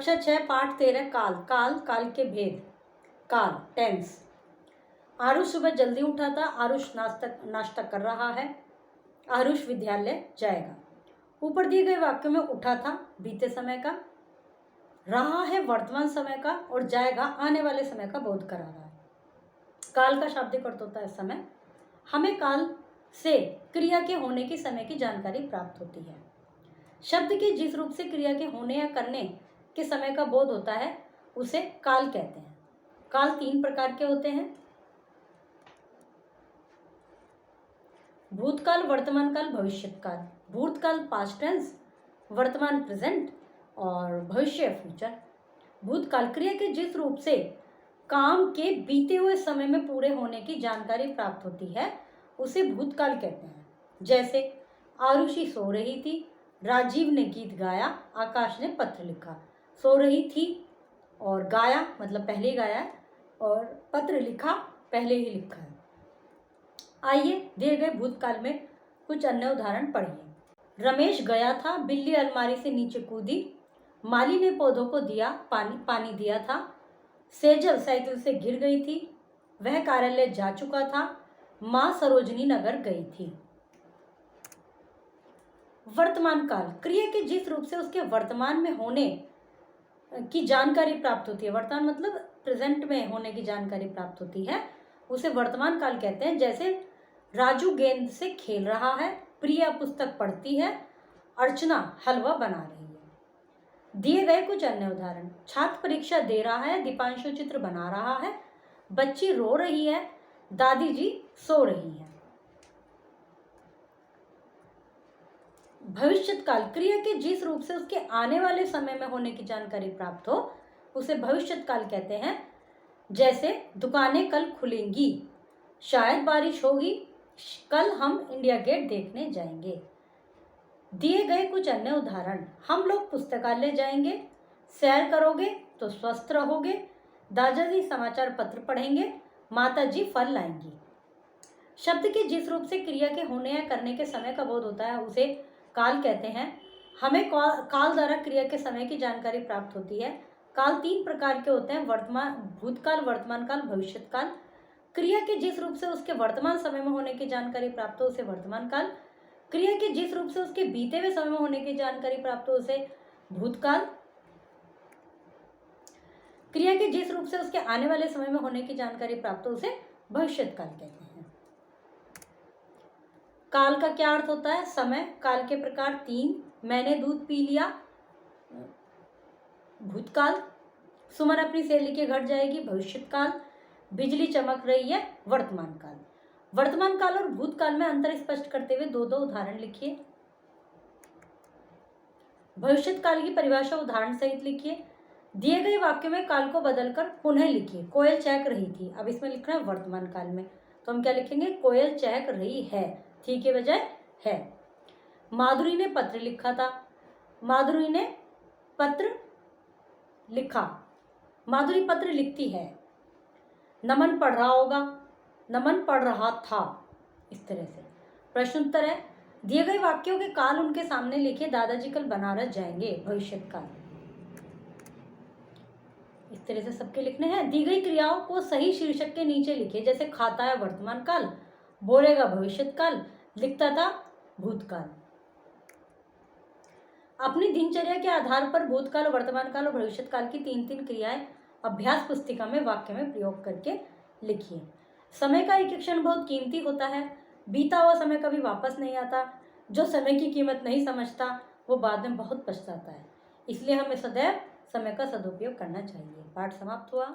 कक्षा 6 पाठ 13 काल। काल, काल के भेद। काल, टेंस। आरुष सुबह जल्दी उठा था। आरुष नाश्ता कर रहा है। आरुष विद्यालय जाएगा। ऊपर दिए गए वाक्यों में उठा था बीते समय का, रहा है वर्तमान समय का और जाएगा आने वाले समय का बोध करा रहा है। काल का शाब्दिक अर्थ होता है समय। हमें काल से क्रिया के होने की समय की जानकारी प्राप्त होती है। शब्द के जिस रूप से क्रिया के होने या करने के समय का बोध होता है उसे काल कहते हैं। काल 3 प्रकार के होते हैं: भूतकाल, वर्तमान काल, भविष्यकाल। भूतकाल पास्ट टेंस, वर्तमान प्रेजेंट और भविष्य फ्यूचर। भूतकाल क्रिया के जिस रूप से काम के बीते हुए समय में पूरे होने की जानकारी प्राप्त होती है उसे भूतकाल कहते हैं। जैसे आरुषि सो रही थी, राजीव ने गीत गाया, आकाश ने पत्र लिखा। सो रही थी और गाया मतलब पहले ही गाया है, और पत्र लिखा पहले ही लिखा है। आइए दिए गए भूतकाल में कुछ अन्य उदाहरण पढ़िए। रमेश गया था, बिल्ली अलमारी से नीचे कूदी, माली ने पौधों को दिया पानी दिया था, सेजल साइकिल से गिर गई थी, वह कार्यालय जा चुका था, माँ सरोजनी नगर गई थी। वर्तमान काल क्रिया के जिस रूप से उसके वर्तमान में होने की जानकारी प्राप्त होती है, वर्तमान मतलब प्रेजेंट में होने की जानकारी प्राप्त होती है, उसे वर्तमान काल कहते हैं। जैसे राजू गेंद से खेल रहा है, प्रिया पुस्तक पढ़ती है, अर्चना हलवा बना रही है। दिए गए कुछ अन्य उदाहरण: छात्र परीक्षा दे रहा है, दीपांशु चित्र बना रहा है, बच्ची रो रही है, दादी जी सो रही है। भविष्यत काल क्रिया के जिस रूप से उसके आने वाले समय में होने की जानकारी प्राप्त हो उसे भविष्यत काल कहते हैं। जैसे दुकानें कल खुलेंगी, शायद बारिश होगी, कल हम इंडिया गेट देखने जाएंगे। दिए गए कुछ अन्य उदाहरण: हम लोग पुस्तकालय जाएंगे, सैर करोगे तो स्वस्थ रहोगे, दादाजी समाचार पत्र पढ़ेंगे, माताजी फल लाएंगी। शब्द के जिस रूप से क्रिया के होने या करने के समय का बोध होता है उसे काल कहते हैं। हमें काल द्वारा क्रिया के समय की जानकारी प्राप्त होती है। काल 3 प्रकार के होते हैं: भूतकाल, वर्तमान काल, भविष्यत काल। क्रिया के जिस रूप से उसके वर्तमान समय में होने की जानकारी प्राप्त हो उसे वर्तमान काल, क्रिया के जिस रूप से उसके बीते हुए समय में होने की जानकारी प्राप्त हो उसे भूतकाल, क्रिया के जिस रूप से उसके आने वाले समय में होने की जानकारी प्राप्त हो उसे भविष्यत काल कहते हैं। काल का क्या अर्थ होता है? समय। काल के प्रकार 3: मैंने दूध पी लिया, भूतकाल, सुमन अपनी सहेली के घर जाएगी, भविष्यत काल, बिजली चमक रही है, वर्तमान काल। वर्तमान काल और भूतकाल में अंतर स्पष्ट करते हुए 2 उदाहरण लिखिए। भविष्यत काल की परिभाषा उदाहरण सहित लिखिए। दिए गए वाक्यों में काल को बदलकर पुनः लिखिए। कोयल चहक रही थी, अब इसमें लिखना है वर्तमान काल में, तो हम क्या लिखेंगे? कोयल चहक रही है, थी के बजाय है। माधुरी ने पत्र लिखा था, माधुरी ने पत्र लिखा, माधुरी पत्र लिखती है। नमन पढ़ रहा होगा, नमन पढ़ रहा था। इस तरह से प्रश्न उत्तर है। दिए गए वाक्यों के काल उनके सामने लिखे। दादाजी कल बनारस जाएंगे, भविष्यत काल। इस तरह से सबके लिखने हैं। दी गई क्रियाओं को सही शीर्षक के नीचे लिखे। जैसे खाता है वर्तमान काल, बोलेगा भविष्यत काल, लिखता था भूतकाल। अपनी दिनचर्या के आधार पर भूतकाल, वर्तमान काल और भविष्यत काल की 3-3 क्रियाएं अभ्यास पुस्तिका में वाक्य में प्रयोग करके लिखिए। समय का एक क्षण बहुत कीमती होता है। बीता हुआ समय कभी वापस नहीं आता। जो समय की कीमत नहीं समझता वो बाद में बहुत पछताता है। इसलिए हमें सदैव समय का सदुपयोग करना चाहिए। पाठ समाप्त हुआ।